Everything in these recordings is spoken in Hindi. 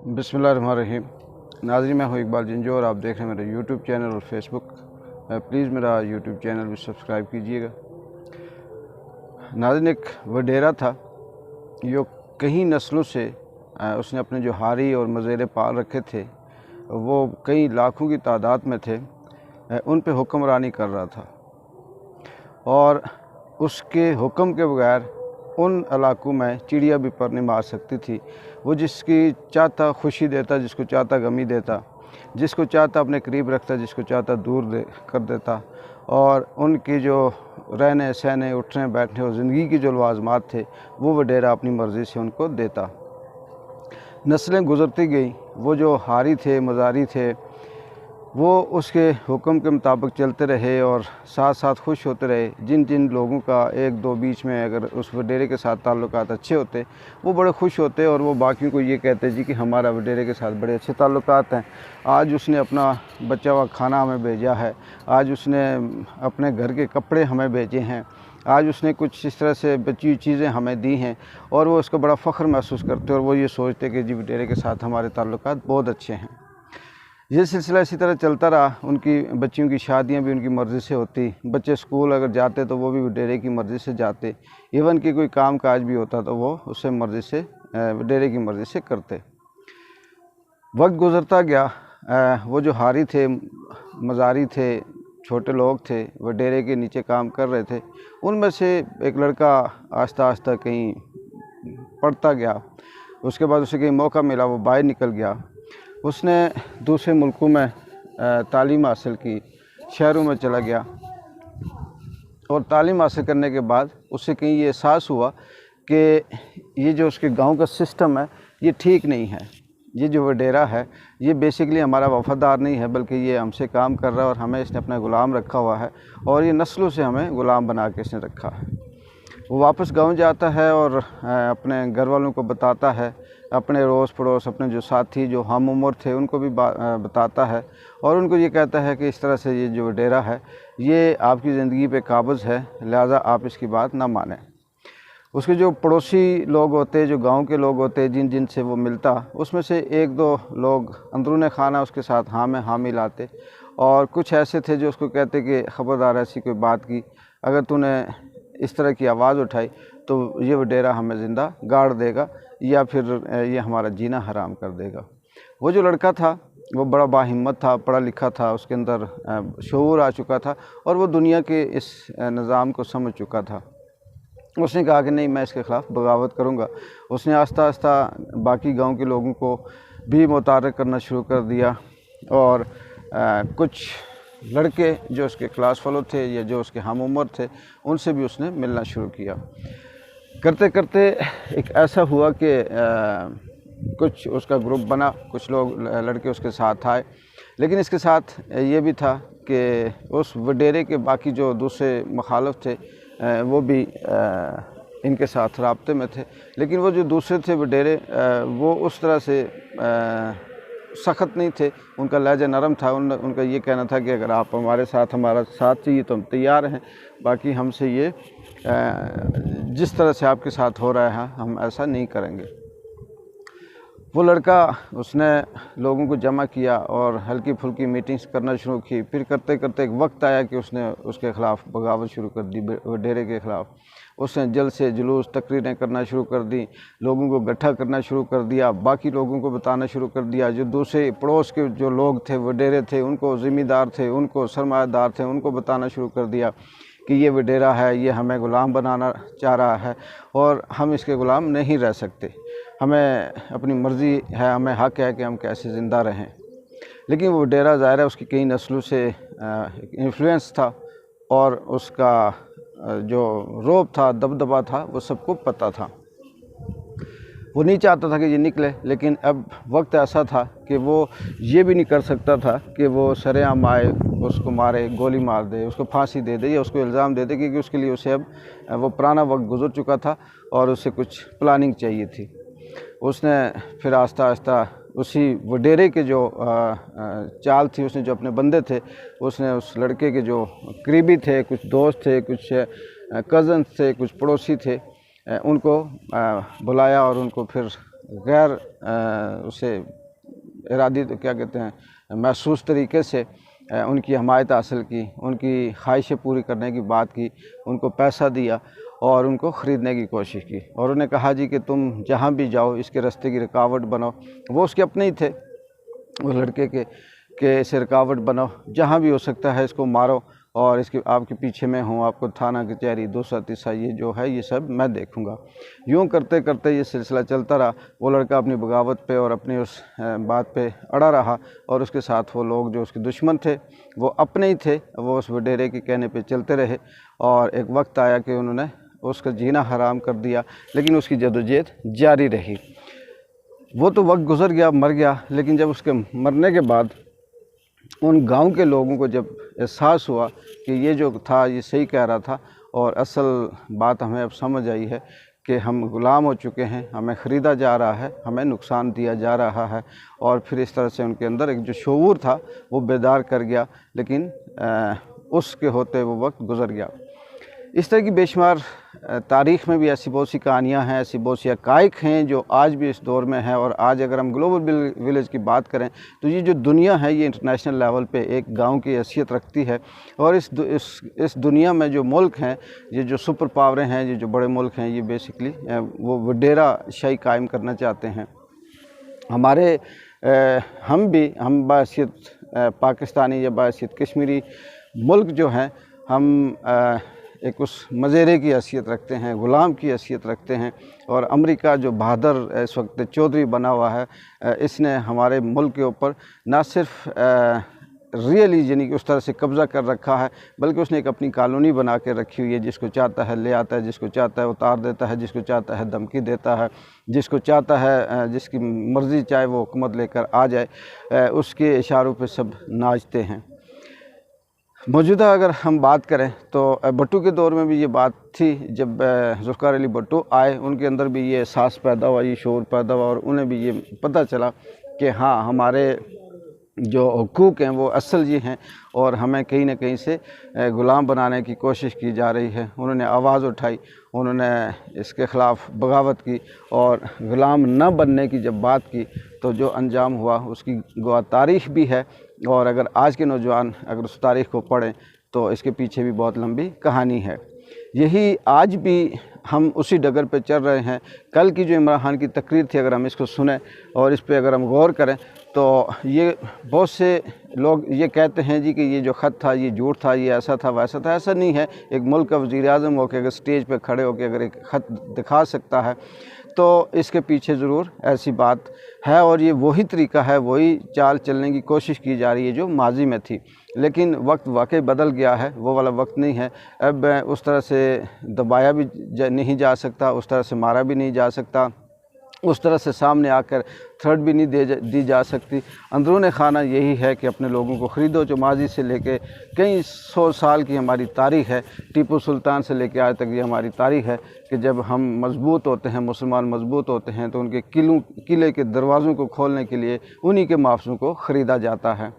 बिस्मिल्लाहिर्रहमानिर्रहीम। नाज़रीन, मैं हूँ इकबाल जिंजो और आप देख रहे हैं मेरा यूट्यूब चैनल और फेसबुक। प्लीज़ मेरा यूट्यूब चैनल भी सब्सक्राइब कीजिएगा। नाज़रीन, एक वडेरा था जो कई नस्लों से उसने अपने जो हारी और मज़ेरे पाल रखे थे, वो कई लाखों की तादाद में थे, उन पे हुक्मरानी कर रहा था और उसके हुक्म के बगैर उन इलाकों में चिड़िया भी पर नहीं मार सकती थी। वो जिसकी चाहता खुशी देता, जिसको चाहता गमी देता, जिसको चाहता अपने करीब रखता, जिसको चाहता दूर कर देता। और उनकी जो रहने सहने उठने बैठने और ज़िंदगी की जो लवाज़मात थे, वो वडेरा अपनी मर्ज़ी से उनको देता। नस्लें गुज़रती गई। वो जो हारी थे, मज़ारी थे, वो उसके हुक्म के मुताबिक चलते रहे और साथ साथ खुश होते रहे। जिन जिन लोगों का एक दो बीच में अगर उस वडेरे के साथ ताल्लुकात अच्छे होते, वो बड़े खुश होते और वो बाकियों को ये कहते जी कि हमारा वडेरे के साथ बड़े अच्छे ताल्लुकात हैं। आज उसने अपना बचा हुआ खाना हमें भेजा है, आज उसने अपने घर के कपड़े हमें भेजे हैं, आज उसने कुछ इस तरह से बची हुई चीज़ें हमें दी हैं और वो उसका बड़ा फ़ख्र महसूस करते और वो ये सोचते कि जी वडेरे के साथ हमारे ताल्लुकात बहुत अच्छे हैं। ये सिलसिला इसी तरह चलता रहा। उनकी बच्चियों की शादियां भी उनकी मर्ज़ी से होती, बच्चे स्कूल अगर जाते तो वो भी वडेरे की मर्ज़ी से जाते, इवन कि कोई काम काज भी होता तो वो उससे मर्ज़ी से वडेरे की मर्ज़ी से करते। वक्त गुज़रता गया। वो जो हारी थे, मज़ारी थे, छोटे लोग थे, वडेरे के नीचे काम कर रहे थे, उनमें से एक लड़का आस्ता आस्ता कहीं पढ़ता गया। उसके बाद उसे कहीं मौका मिला, वो बाहर निकल गया। उसने दूसरे मुल्कों में तालीम हासिल की, शहरों में चला गया और तालीम हासिल करने के बाद उसे कहीं ये एहसास हुआ कि ये जो उसके गांव का सिस्टम है, ये ठीक नहीं है। ये जो वडेरा है, ये बेसिकली हमारा वफ़ादार नहीं है, बल्कि ये हमसे काम कर रहा है और हमें इसने अपना ग़ुलाम रखा हुआ है और ये नस्लों से हमें ग़ुलाम बना के इसने रखा है। वो वापस गांव जाता है और अपने घर वालों को बताता है, अपने रोज़ पड़ोस, अपने जो साथी जो हम उम्र थे उनको भी बताता है और उनको ये कहता है कि इस तरह से ये जो वडेरा है, ये आपकी ज़िंदगी पे काबिज़ है, लिहाजा आप इसकी बात ना मानें। उसके जो पड़ोसी लोग होते, जो गांव के लोग होते, जिन जिन से वो मिलता, उसमें से एक दो लोग अंदरूने खाना उसके साथ हाँ में हाँ मिलाते और कुछ ऐसे थे जो उसको कहते कि ख़बरदार, ऐसी कोई बात की अगर तूने इस तरह की आवाज़ उठाई तो ये वडेरा हमें ज़िंदा गाड़ देगा या फिर ये हमारा जीना हराम कर देगा। वो जो लड़का था वो बड़ा बाहिम्मत था, पढ़ा लिखा था, उसके अंदर शऊर आ चुका था और वो दुनिया के इस निज़ाम को समझ चुका था। उसने कहा कि नहीं, मैं इसके ख़िलाफ़ बगावत करूँगा। उसने आस्ता आस्ता बाकी गांव के लोगों को भी मुतारक करना शुरू कर दिया और कुछ लड़के जो उसके क्लास फेलो थे या जो उसके हम उम्र थे, उनसे भी उसने मिलना शुरू किया। करते करते एक ऐसा हुआ कि कुछ उसका ग्रुप बना, कुछ लोग लड़के उसके साथ आए, लेकिन इसके साथ ये भी था कि उस वडेरे के बाकी जो दूसरे मुखालिफ थे वो भी इनके साथ राब्ते में थे। लेकिन वो जो दूसरे थे वडेरे, वो उस तरह से सख्त नहीं थे, उनका लहजा नरम था। उनका ये कहना था कि अगर आप हमारे साथ, हमारा साथ चाहिए तो हम तैयार हैं, बाकी हमसे ये जिस तरह से आपके साथ हो रहा है हम ऐसा नहीं करेंगे। वो लड़का, उसने लोगों को जमा किया और हल्की फुल्की मीटिंग्स करना शुरू की। फिर करते करते एक वक्त आया कि उसने उसके ख़िलाफ़ बगावत शुरू कर दी, वडेरे के ख़िलाफ़। उसने जलसे जुलूस तकरीरें करना शुरू कर दी, लोगों को इकट्ठा करना शुरू कर दिया, बाकी लोगों को बताना शुरू कर दिया। जो दूसरे पड़ोस के जो लोग थे, वडेरे थे, उनको ज़िम्मेदार थे, उनको सरमायादार थे, उनको बताना शुरू कर दिया कि ये वडेरा है, ये हमें ग़ुलाम बनाना चाह रहा है और हम इसके ग़ुलाम नहीं रह सकते। हमें अपनी मर्ज़ी है, हमें हक़ है कि हम कैसे ज़िंदा रहें। लेकिन वो वडेरा ज़ाहिर है उसकी कई नस्लों से इन्फ्लुएंस था और उसका जो रौब था, दबदबा था, वो सबको पता था। वो नहीं चाहता था कि ये निकले, लेकिन अब वक्त ऐसा था कि वो ये भी नहीं कर सकता था कि वो सरेआम आए, उसको मारे, गोली मार दे, उसको फांसी दे दे या उसको इल्ज़ाम दे दे, क्योंकि उसके लिए उसे अब वो पुराना वक्त गुजर चुका था और उसे कुछ प्लानिंग चाहिए थी। उसने फिर आस्ता आस्ता उसी वडेरे के जो चाल थी, उसने जो अपने बंदे थे, उसने उस लड़के के जो करीबी थे, कुछ दोस्त थे, कुछ कज़न्स थे, कुछ पड़ोसी थे, उनको बुलाया और उनको फिर गैर उसे इरादी तो क्या कहते हैं महसूस तरीके से उनकी हमायत हासिल की, उनकी ख्वाहिशें पूरी करने की बात की, उनको पैसा दिया और उनको ख़रीदने की कोशिश की और उन्हें कहा जी कि तुम जहाँ भी जाओ इसके रास्ते की रुकावट बनो। वो उसके अपने ही थे, वो लड़के के इसे रुकावट बनो, जहाँ भी हो सकता है इसको मारो और इसके आपके पीछे मैं हूँ, आपको थाना कचहरी दूसरा तीसरा ये जो है ये सब मैं देखूँगा। यूँ करते करते ये सिलसिला चलता रहा। वो लड़का अपनी बगावत पे और अपनी उस बात पे अड़ा रहा और उसके साथ वो लोग जो उसके दुश्मन थे वो अपने ही थे, वो उस वडेरे के कहने पे चलते रहे और एक वक्त आया कि उन्होंने उसका जीना हराम कर दिया, लेकिन उसकी जदोजहद जारी रही। वो तो वक्त गुज़र गया, मर गया, लेकिन जब उसके मरने के बाद उन गांव के लोगों को जब एहसास हुआ कि ये जो था ये सही कह रहा था और असल बात हमें अब समझ आई है कि हम ग़ुलाम हो चुके हैं, हमें ख़रीदा जा रहा है, हमें नुकसान दिया जा रहा है, और फिर इस तरह से उनके अंदर एक जो शऊर था वो बेदार कर गया, लेकिन उसके होते वो वक्त गुज़र गया। इस तरह की बेशुमार तारीख़ में भी ऐसी बहुत सी कहानियाँ हैं, ऐसी बहुत सी हक़ाइक़ हैं जो आज भी इस दौर में है। और आज अगर हम ग्लोबल विलेज की बात करें तो ये जो दुनिया है ये इंटरनेशनल लेवल पे एक गांव की हैसियत रखती है। और इस दुनिया में जो मुल्क हैं, ये जो सुपर पावरें हैं, ये जो बड़े मुल्क हैं, ये बेसिकली वो वडेरा शाही कायम करना चाहते हैं। हम बाहैसियत पाकिस्तानी या बाहैसियत कश्मीरी मुल्क जो हैं, हम एक उस मज़ेरे की हैसियत रखते हैं, ग़ुलाम की हैसियत रखते हैं। और अमेरिका जो बहादुर इस वक्त चौधरी बना हुआ है, इसने हमारे मुल्क के ऊपर ना सिर्फ रियली यानी कि उस तरह से कब्ज़ा कर रखा है, बल्कि उसने एक अपनी कॉलोनी बना के रखी हुई है। जिसको चाहता है ले आता है, जिसको चाहता है उतार देता है, जिसको चाहता है धमकी देता है, जिसको चाहता है जिसकी मर्ज़ी चाहे वो हुकूमत लेकर आ जाए, उसके इशारों पे सब नाचते हैं। मौजूदा अगर हम बात करें तो भुट्टो के दौर में भी ये बात थी। जब ज़ुल्फ़िकार अली भुट्टो आए, उनके अंदर भी ये एहसास पैदा हुआ, ये शऊर पैदा हुआ और उन्हें भी ये पता चला कि हाँ, हमारे जो हुकूक हैं वो असल ये हैं और हमें कहीं ना कहीं से ग़ुलाम बनाने की कोशिश की जा रही है। उन्होंने आवाज़ उठाई, उन्होंने इसके ख़िलाफ़ बगावत की और ग़ुलाम न बनने की जब बात की तो जो अंजाम हुआ उसकी गवाह तारीख़ भी है। और अगर आज के नौजवान अगर उस तारीख़ को पढ़ें तो इसके पीछे भी बहुत लंबी कहानी है। यही आज भी हम उसी डगर पे चल रहे हैं। कल की जो इमरान खान की तकरीर थी, अगर हम इसको सुने और इस पे अगर हम गौर करें तो ये बहुत से लोग ये कहते हैं जी कि ये जो ख़त था ये झूठ था, ये ऐसा था वैसा था। ऐसा नहीं है। एक मुल्क का वज़ीर-ए-आज़म होकर अगर स्टेज पे खड़े होकर अगर एक ख़त दिखा सकता है तो इसके पीछे ज़रूर ऐसी बात है और ये वही तरीका है, वही चाल चलने की कोशिश की जा रही है जो माजी में थी। लेकिन वक्त वाकई बदल गया है, वो वाला वक्त नहीं है। अब उस तरह से दबाया भी नहीं जा सकता, उस तरह से मारा भी नहीं जा सकता, उस तरह से सामने आकर थ्रेट भी नहीं दी जा सकती। अंदरूनी खाना यही है कि अपने लोगों को ख़रीदो। जो माजी से लेके कई सौ साल की हमारी तारीख़ है, टीपू सुल्तान से लेके आज तक ये हमारी तारीख़ है कि जब हम मजबूत होते हैं, मुसलमान मजबूत होते हैं तो उनके किले के दरवाज़ों को खोलने के लिए उन्हीं के माफज़ों को ख़रीदा जाता है।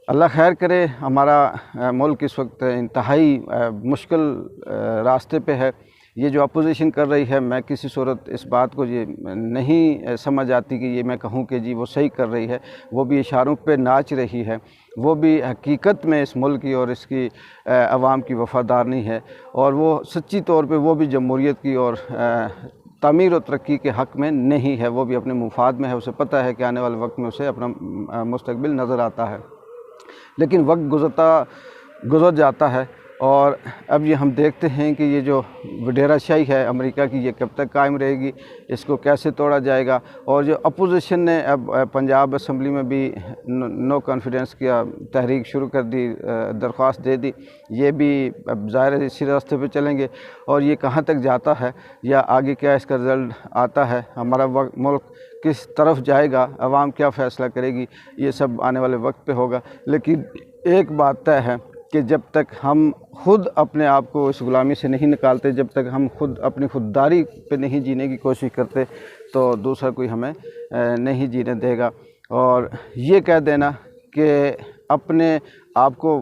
अल्लाह खैर करे। हमारा मुल्क इस वक्त इंतहाई मुश्किल रास्ते पे है। ये जो अपोजिशन कर रही है, मैं किसी सूरत इस बात को ये नहीं समझ आती कि ये मैं कहूँ कि जी वो सही कर रही है। वो भी इशारों पे नाच रही है, वो भी हकीकत में इस मुल्क की और इसकी आवाम की वफ़ादार नहीं है। और वो सच्ची तौर पे वो भी जमहूरियत की और तामीर और तरक्की के हक़ में नहीं है। वो भी अपने मुफाद में है। उसे पता है कि आने वाले वक्त में उसे अपना मुस्तकबिल नज़र आता है। लेकिन वक्त गुज़र जाता है और अब ये हम देखते हैं कि ये जो वडेराशाही है अमेरिका की, ये कब तक कायम रहेगी, इसको कैसे तोड़ा जाएगा। और जो अपोजिशन ने अब पंजाब असम्बली में भी नो कॉन्फिडेंस की तहरीक शुरू कर दी, दरख्वास्त दे दी। ये भी अब ज़ाहिर है इसी रास्ते पे चलेंगे और ये कहाँ तक जाता है या आगे क्या इसका रिज़ल्ट आता है, हमारा मुल्क किस तरफ जाएगा, आवाम क्या फ़ैसला करेगी, ये सब आने वाले वक्त पे होगा। लेकिन एक बात तय है कि जब तक हम खुद अपने आप को इस ग़ुलामी से नहीं निकालते, जब तक हम खुद अपनी खुददारी पे नहीं जीने की कोशिश करते तो दूसरा कोई हमें नहीं जीने देगा। और ये कह देना कि अपने आप को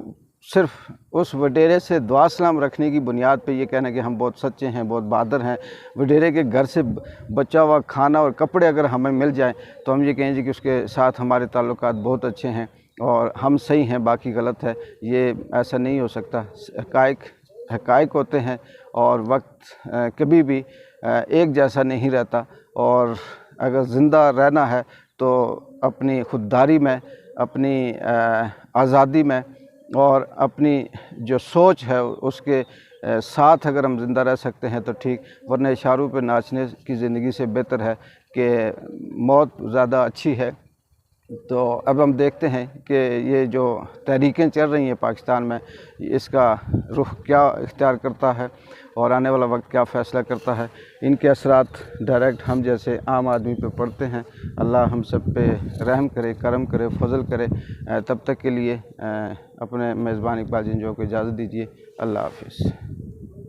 सिर्फ उस वडेरे से दुआ सलाम रखने की बुनियाद पे ये कहना कि हम बहुत सच्चे हैं, बहुत बहादुर हैं। वडेरे के घर से बचा हुआ खाना और कपड़े अगर हमें मिल जाएं तो हम ये कहें जी कि उसके साथ हमारे ताल्लुकात बहुत अच्छे हैं और हम सही हैं, बाकी गलत है। ये ऐसा नहीं हो सकता। हक़ाइक़ होते हैं और वक्त कभी भी एक जैसा नहीं रहता। और अगर ज़िंदा रहना है तो अपनी खुददारी में, अपनी आज़ादी में और अपनी जो सोच है उसके साथ अगर हम ज़िंदा रह सकते हैं तो ठीक, वरना इशारों पे नाचने की ज़िंदगी से बेहतर है कि मौत ज़्यादा अच्छी है। तो अब हम देखते हैं कि ये जो तहरीकें चल रही हैं पाकिस्तान में, इसका रुख क्या इख्तियार करता है और आने वाला वक्त क्या फ़ैसला करता है। इनके असरात डायरेक्ट हम जैसे आम आदमी पे पड़ते हैं। अल्लाह हम सब पे रहम करे, करम करे, फजल करे। तब तक के लिए अपने मेज़बान इकबाल जिंजो को इजाज़त दीजिए। अल्लाह हाफ़िज़।